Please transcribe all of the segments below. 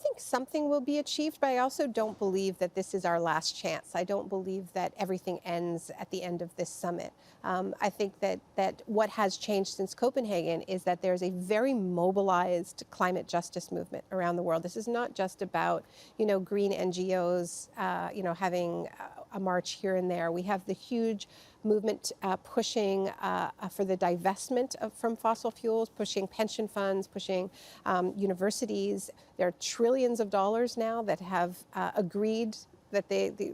think something will be achieved, but I also don't believe that this is our last chance. I don't believe that everything ends at the end of this summit. I think that what has changed since Copenhagen is that there's a very mobilized climate justice movement around the world. This is not just about, green NGOs, having a march here and there. We have the huge movement pushing for the divestment from fossil fuels, pushing pension funds, pushing universities. There are trillions of dollars now that have agreed that the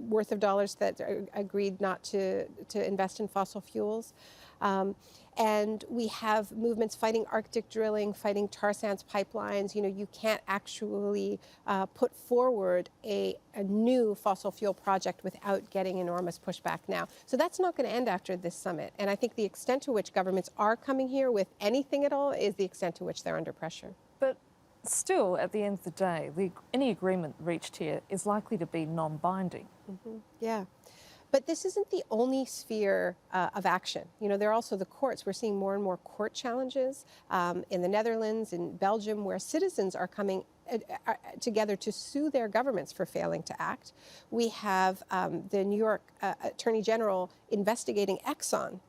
worth of dollars that are agreed not to invest in fossil fuels. And we have movements fighting Arctic drilling, fighting tar sands pipelines. You can't actually put forward a new fossil fuel project without getting enormous pushback now. So that's not going to end after this summit. And I think the extent to which governments are coming here with anything at all is the extent to which they're under pressure. But still, at the end of the day, any agreement reached here is likely to be non-binding. Yeah. But this isn't the only sphere of action. There are also the courts. We're seeing more and more court challenges in the Netherlands, in Belgium, where citizens are coming together to sue their governments for failing to act. We have the New York Attorney General investigating Exxon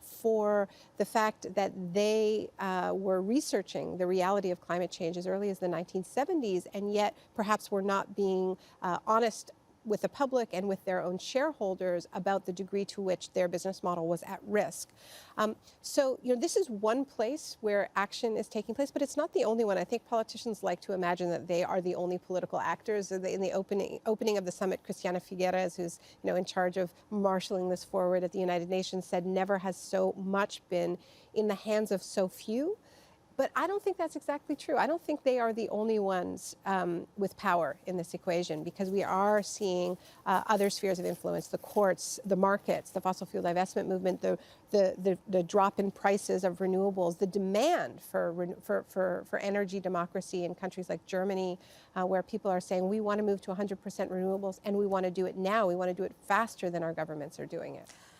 for the fact that they were researching the reality of climate change as early as the 1970s, and yet perhaps were not being honest with the public and with their own shareholders about the degree to which their business model was at risk. So, this is one place where action is taking place, but it's not the only one. I think politicians like to imagine that they are the only political actors. In the opening of the summit, Christiana Figueres, who's in charge of marshaling this forward at the United Nations, said never has so much been in the hands of so few. But I don't think that's exactly true. I don't think they are the only ones with power in this equation, because we are seeing other spheres of influence: the courts, the markets, the fossil fuel divestment movement, the drop in prices of renewables, the demand for energy democracy in countries like Germany, where people are saying we want to move to 100% renewables and we want to do it now. We want to do it faster than our governments are doing it.